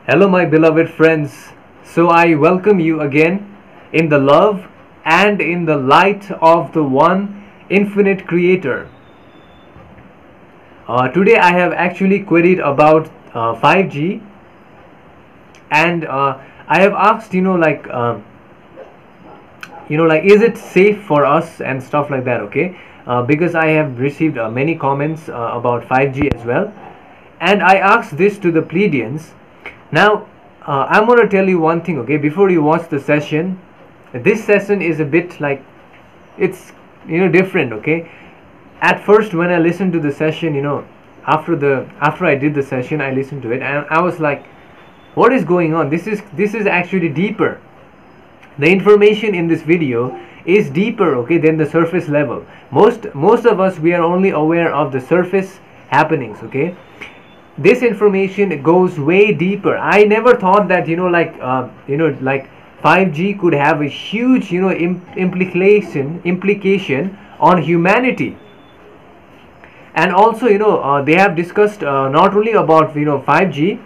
Hello, my beloved friends. So, I welcome you again in the love and in the light of the one infinite creator. Today, I have actually queried about 5G, and I have asked, is it safe for us and stuff like that, okay? Because I have received many comments about 5G as well. And I asked this to the Pleiadians. Now, I'm going to tell you one thing, okay? Before you watch the session, this session is a bit like, it's, different, okay? At first, when I listened to the session, after I did the session, I listened to it, and I was like, what is going on? This is actually deeper. The information in this video is deeper, okay, than the surface level. Most of us, we are only aware of the surface happenings, okay? This information goes way deeper. I never thought that 5G could have a huge implication on humanity. And also they have discussed not only about 5G,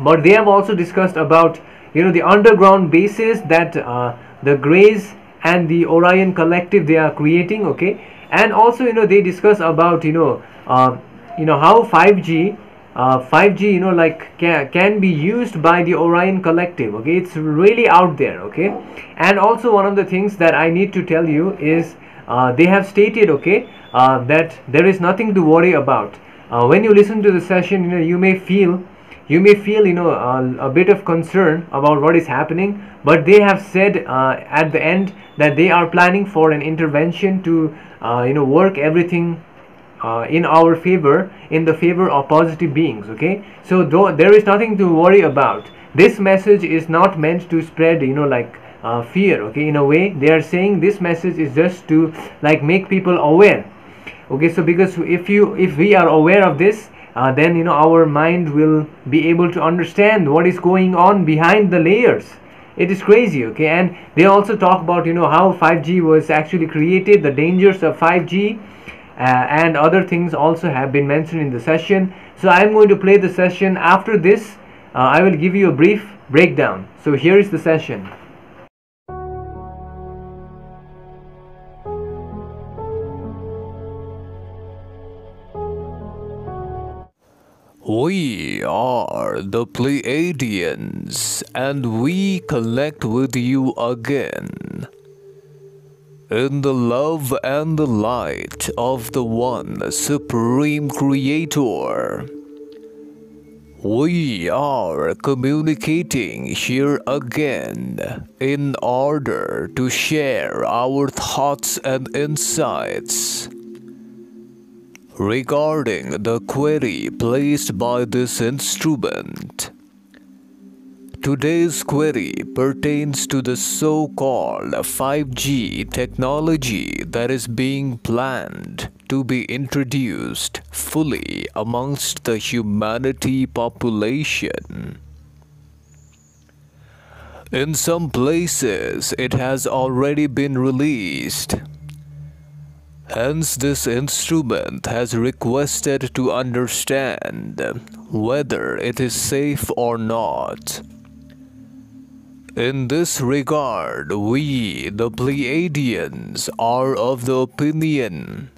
but they have also discussed about the underground bases that the Greys and the Orion collective they are creating, okay? And also they discuss about how 5G can be used by the Orion collective, okay? It's really out there, okay? And also one of the things that I need to tell you is they have stated, okay, that there is nothing to worry about. When you listen to the session, you may feel a bit of concern about what is happening, but they have said at the end that they are planning for an intervention to work everything in our favor, in the favor of positive beings, okay? So there is nothing to worry about. This message is not meant to spread fear, okay? In a way, they are saying this message is just to make people aware, okay? So because if we are aware of this, then our mind will be able to understand what is going on behind the layers. It is crazy, okay? And they also talk about how 5G was actually created, the dangers of 5G, and other things also have been mentioned in the session. So I'm going to play the session. After this, I will give you a brief breakdown. So here is the session. We are the Pleiadians, and we connect with you again in the love and the light of the one Supreme Creator. We are communicating here again in order to share our thoughts and insights regarding the query placed by this instrument. Today's query pertains to the so-called 5G technology that is being planned to be introduced fully amongst the humanity population. In some places, it has already been released. Hence, this instrument has requested to understand whether it is safe or not. In this regard, we, the Pleiadians, are of the opinion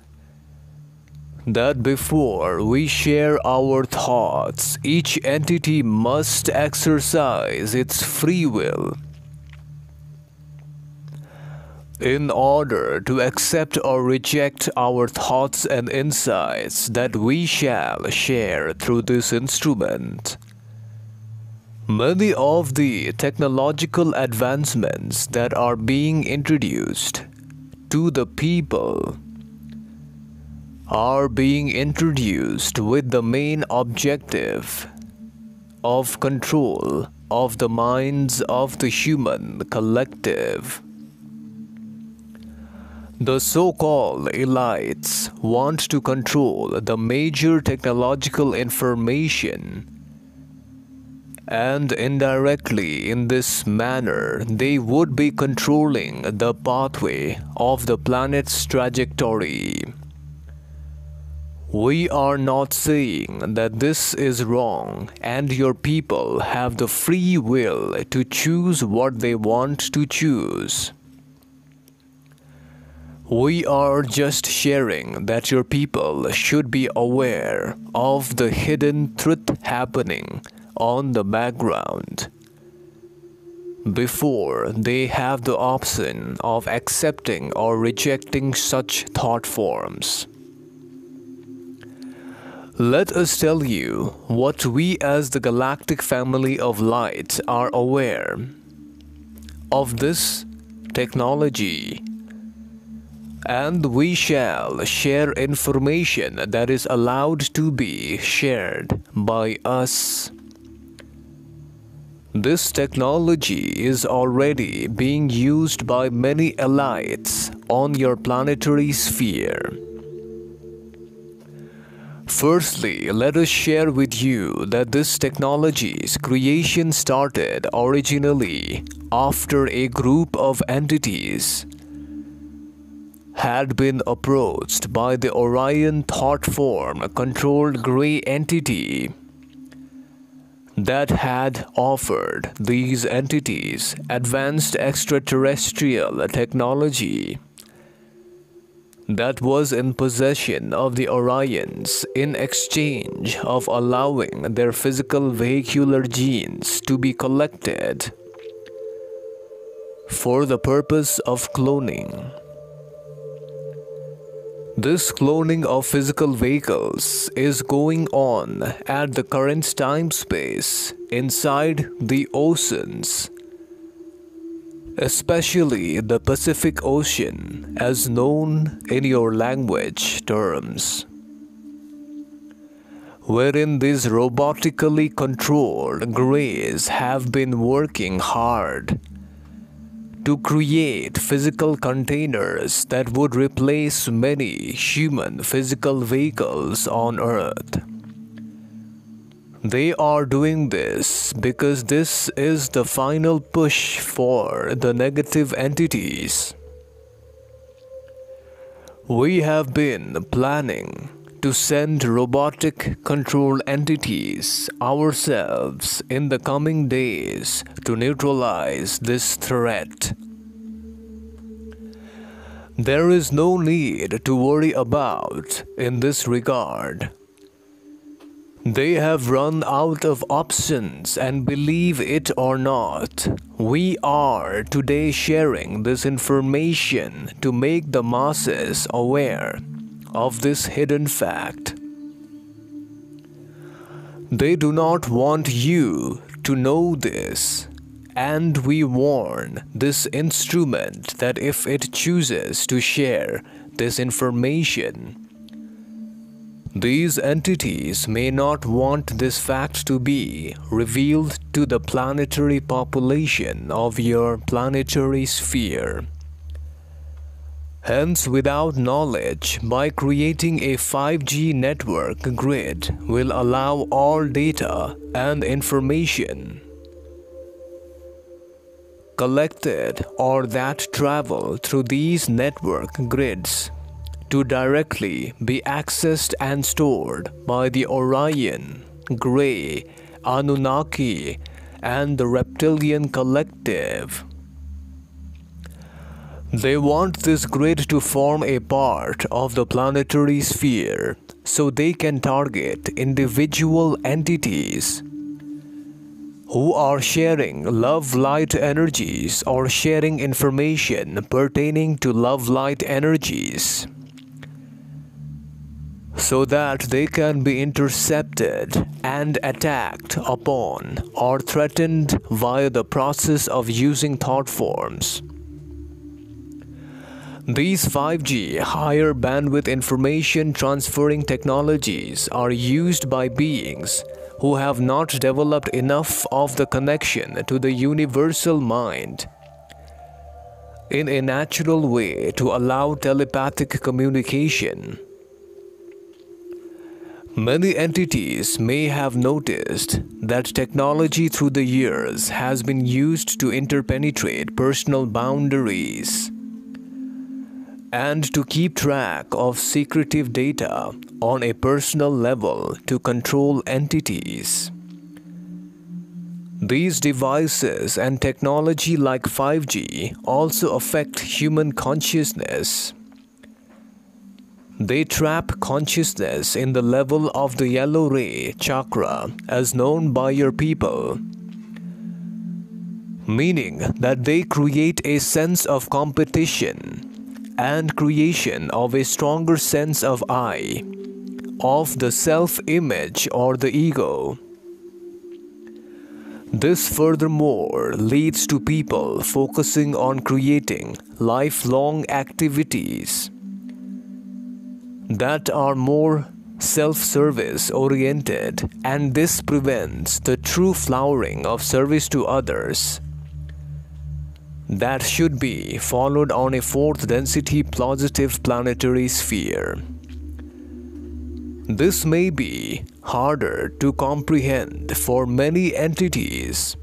that before we share our thoughts, each entity must exercise its free will in order to accept or reject our thoughts and insights that we shall share through this instrument. Many of the technological advancements that are being introduced to the people are being introduced with the main objective of control of the minds of the human collective. The so-called elites want to control the major technological information, and indirectly in this manner they would be controlling the pathway of the planet's trajectory. We are not saying that this is wrong and your people have the free will to choose what they want to choose. We are just sharing that your people should be aware of the hidden truth happening on the background before they have the option of accepting or rejecting such thought forms. Let us tell you what we as the galactic family of light are aware of this technology, and we shall share information that is allowed to be shared by us. This technology is already being used by many elites on your planetary sphere. Firstly, let us share with you that this technology's creation started originally after a group of entities had been approached by the Orion thought form controlled grey entity that had offered these entities advanced extraterrestrial technology that was in possession of the Orions in exchange of allowing their physical vehicular genes to be collected for the purpose of cloning. This cloning of physical vehicles is going on at the current time space inside the oceans, especially the Pacific Ocean as known in your language terms, wherein these robotically controlled greys have been working hard to create physical containers that would replace many human physical vehicles on Earth. They are doing this because this is the final push for the negative entities. We have been planning to send robotic control entities ourselves in the coming days to neutralize this threat. There is no need to worry about in this regard. They have run out of options, and believe it or not, we are today sharing this information to make the masses aware of this hidden fact. They do not want you to know this, and we warn this instrument that if it chooses to share this information, these entities may not want this fact to be revealed to the planetary population of your planetary sphere. Hence, without knowledge, by creating a 5G network grid will allow all data and information collected or that travel through these network grids to directly be accessed and stored by the Orion, Grey, Anunnaki, and the Reptilian collective. They want this grid to form a part of the planetary sphere so they can target individual entities who are sharing love light energies or sharing information pertaining to love light energies, so that they can be intercepted and attacked upon or threatened via the process of using thought forms. These 5G higher bandwidth information transferring technologies are used by beings who have not developed enough of the connection to the universal mind in a natural way to allow telepathic communication. Many entities may have noticed that technology through the years has been used to interpenetrate personal boundaries and to keep track of secretive data on a personal level to control entities. These devices and technology like 5G also affect human consciousness. They trap consciousness in the level of the yellow ray chakra as known by your people, meaning that they create a sense of competition and creation of a stronger sense of I, of the self-image or the ego. This furthermore leads to people focusing on creating lifelong activities that are more self-service oriented, and this prevents the true flowering of service to others that should be followed on a fourth density positive planetary sphere. This may be harder to comprehend for many entities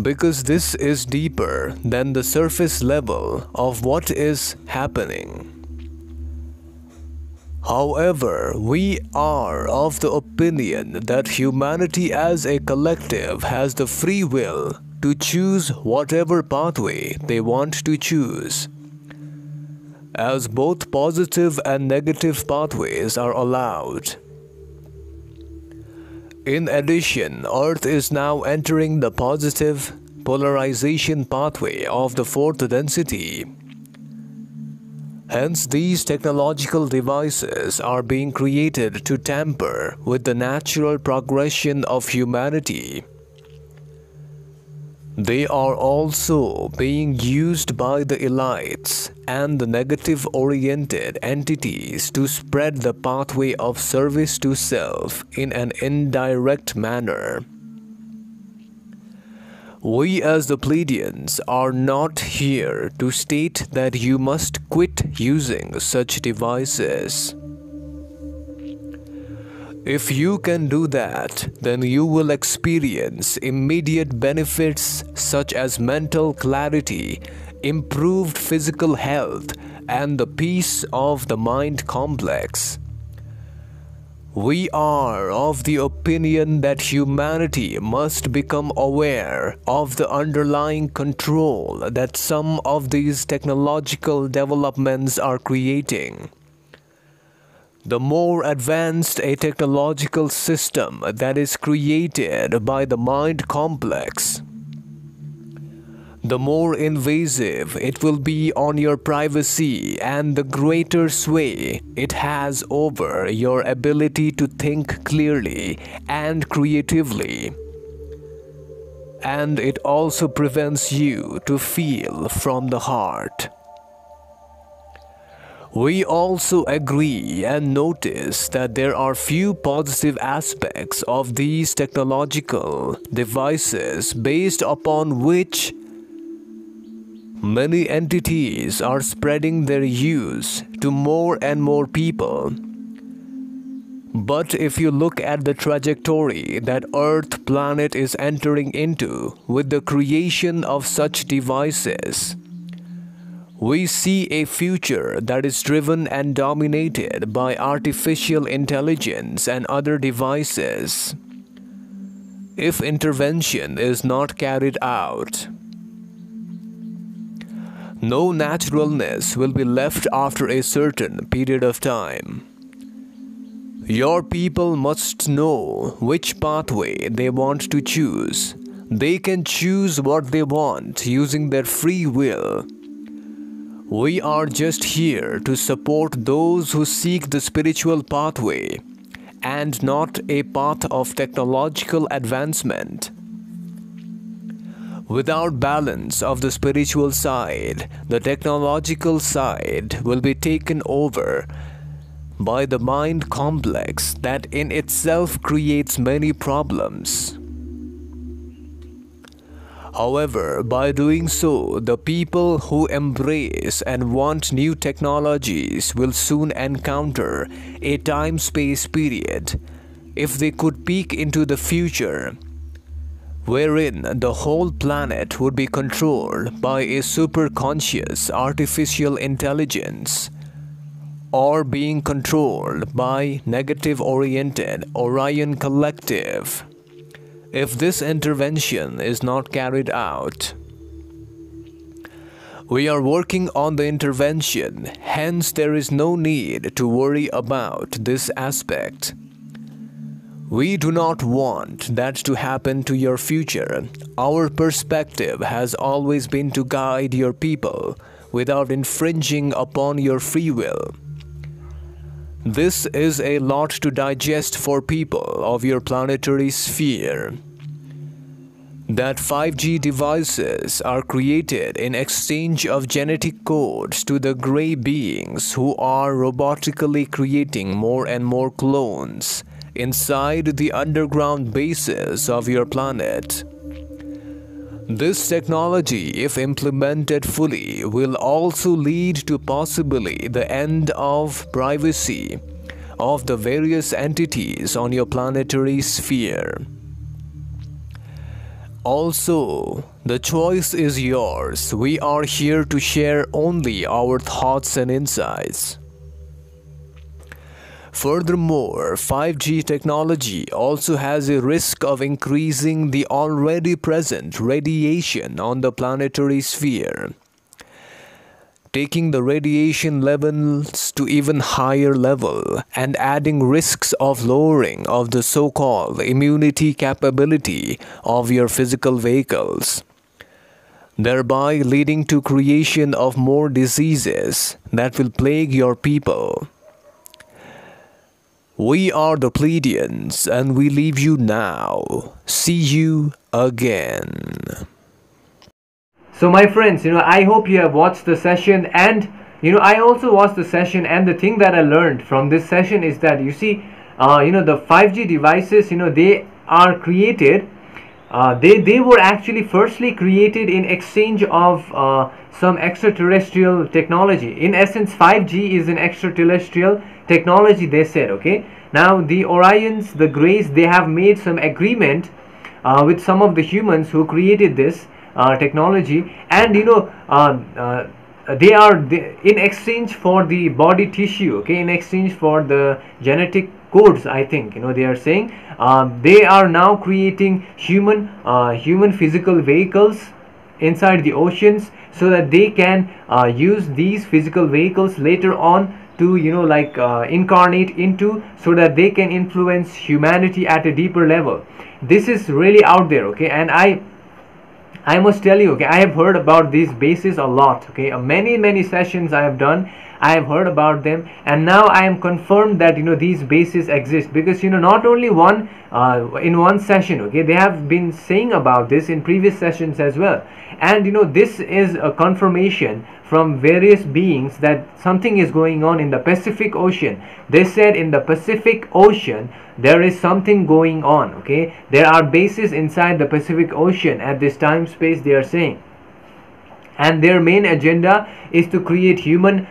because this is deeper than the surface level of what is happening. However, we are of the opinion that humanity as a collective has the free will to choose whatever pathway they want to choose, as both positive and negative pathways are allowed. In addition, Earth is now entering the positive polarization pathway of the fourth density. Hence, these technological devices are being created to tamper with the natural progression of humanity. They are also being used by the elites and the negative-oriented entities to spread the pathway of service to self in an indirect manner. We as the Pleiadians are not here to state that you must quit using such devices. If you can do that, then you will experience immediate benefits such as mental clarity, improved physical health, and the peace of the mind complex. We are of the opinion that humanity must become aware of the underlying control that some of these technological developments are creating. The more advanced a technological system that is created by the mind complex, the more invasive it will be on your privacy and the greater sway it has over your ability to think clearly and creatively. And it also prevents you to feel from the heart. We also agree and notice that there are few positive aspects of these technological devices based upon which many entities are spreading their use to more and more people. But if you look at the trajectory that Earth planet is entering into with the creation of such devices, we see a future that is driven and dominated by artificial intelligence and other devices. If intervention is not carried out, no naturalness will be left after a certain period of time. Your people must know which pathway they want to choose. They can choose what they want using their free will. We are just here to support those who seek the spiritual pathway and not a path of technological advancement. Without balance of the spiritual side, the technological side will be taken over by the mind complex that in itself creates many problems. However, by doing so, the people who embrace and want new technologies will soon encounter a time-space period. If they could peek into the future, wherein the whole planet would be controlled by a superconscious artificial intelligence, or being controlled by negative-oriented Orion collective. If this intervention is not carried out, we are working on the intervention, hence there is no need to worry about this aspect. We do not want that to happen to your future. Our perspective has always been to guide your people without infringing upon your free will. This is a lot to digest for people of your planetary sphere. That 5G devices are created in exchange of genetic codes to the grey beings who are robotically creating more and more clones inside the underground bases of your planet. This technology, if implemented fully, will also lead to possibly the end of privacy of the various entities on your planetary sphere. Also, the choice is yours. We are here to share only our thoughts and insights. Furthermore, 5G technology also has a risk of increasing the already present radiation on the planetary sphere, taking the radiation levels to even higher level and adding risks of lowering of the so-called immunity capability of your physical vehicles, thereby leading to creation of more diseases that will plague your people. We are the Pleiadians, and we leave you now. See you again. So my friends, I hope you have watched the session, and I also watched the session, and the thing that I learned from this session is that the 5G devices, they are created, they were actually firstly created in exchange of some extraterrestrial technology. In essence, 5G is an extraterrestrial technology, they said, okay? Now the Orions, the Greys, they have made some agreement with some of the humans who created this technology, and they are in exchange for the body tissue, okay, in exchange for the genetic codes, I think, they are saying they are now creating human physical vehicles inside the oceans, so that they can use these physical vehicles later on to incarnate into, so that they can influence humanity at a deeper level. This is really out there, okay? And I must tell you, okay, I have heard about these bases a lot, okay? Many sessions I have done, I have heard about them, and now I am confirmed that these bases exist, because not only in one session, okay, they have been saying about this in previous sessions as well, and this is a confirmation from various beings that something is going on in the Pacific Ocean. They said in the Pacific Ocean there is something going on, okay? There are bases inside the Pacific Ocean at this time space, they are saying, and their main agenda is to create human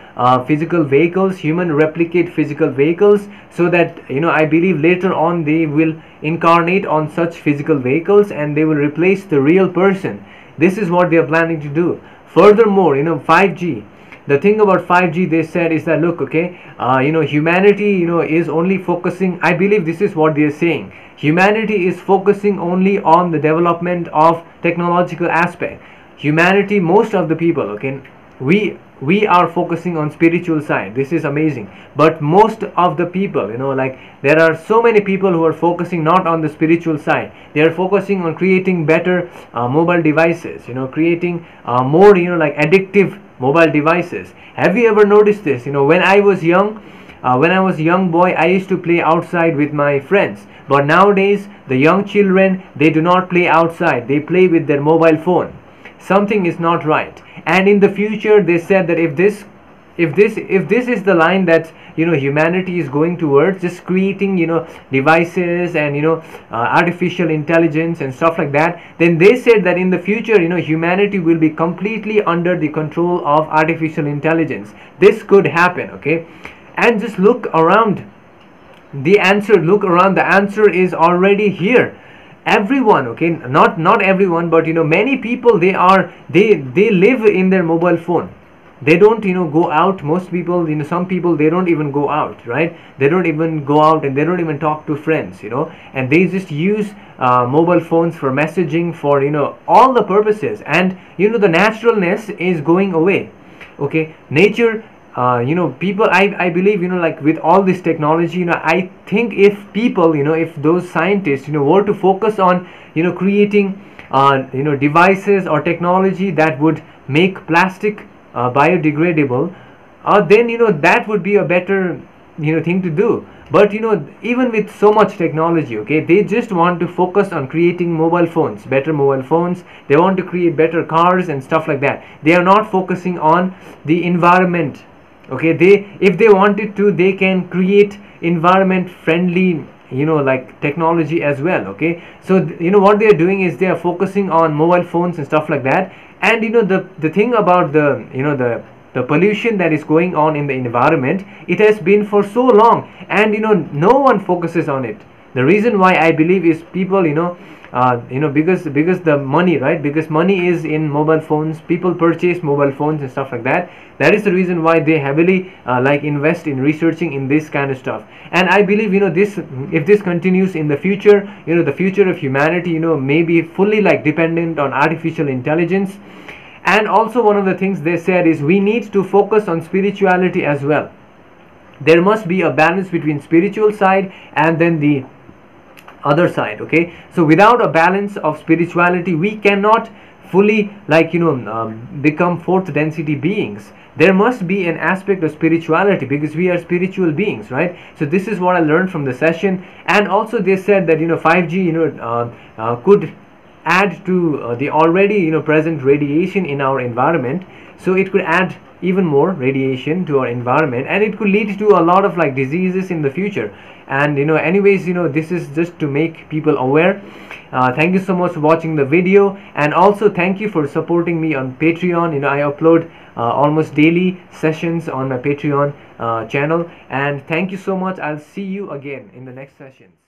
physical vehicles, human replicate physical vehicles, so that I believe later on they will incarnate on such physical vehicles and they will replace the real person. This is what they are planning to do. Furthermore, 5G, the thing about 5G, they said, is that, look, okay, humanity is only focusing, I believe this is what they are saying, humanity is focusing only on the development of technological aspect. Humanity, most of the people, okay, we are focusing on spiritual side. This is amazing, but most of the people, there are so many people who are focusing not on the spiritual side. They are focusing on creating better mobile devices, creating more addictive mobile devices. Have you ever noticed this? When I was young, boy, I used to play outside with my friends, but nowadays the young children, they do not play outside, they play with their mobile phone. Something is not right. And in the future, they said that if this is the line that humanity is going towards, just creating devices and artificial intelligence and stuff like that, then they said that in the future humanity will be completely under the control of artificial intelligence. This could happen, okay? And just look around, the answer is already here. everyone, okay, not everyone, but many people, they live in their mobile phone. They don't go out. Most people, some people, they don't even go out, right? They don't even go out, and they don't even talk to friends, and they just use mobile phones for messaging, for all the purposes. And the naturalness is going away. Okay, nature, people, I believe, like with all this technology, I think if people, if those scientists, were to focus on creating devices or technology that would make plastic biodegradable, then that would be a better thing to do. But even with so much technology, okay, they just want to focus on creating mobile phones, better mobile phones. They want to create better cars and stuff like that. They are not focusing on the environment. Okay, if they wanted to, they can create environment friendly like technology as well. Okay, so what they are doing is they are focusing on mobile phones and stuff like that. And the thing about the pollution that is going on in the environment, it has been for so long, and no one focuses on it. The reason why I believe is people, because the money, right? Because money is in mobile phones. People purchase mobile phones and stuff like that. That is the reason why they heavily like invest in researching in this kind of stuff. And I believe this, if this continues in the future, the future of humanity may be fully like dependent on artificial intelligence. And also one of the things they said is we need to focus on spirituality as well. There must be a balance between spiritual side and then the other side. Okay, so without a balance of spirituality, we cannot fully like become fourth density beings. There must be an aspect of spirituality, because we are spiritual beings, right? So this is what I learned from the session. And also they said that 5G could add to the already present radiation in our environment. So it could add even more radiation to our environment, and it could lead to a lot of like diseases in the future. And anyways, this is just to make people aware. Thank you so much for watching the video, and also thank you for supporting me on Patreon. I upload almost daily sessions on my Patreon channel. And thank you so much. I'll see you again in the next sessions.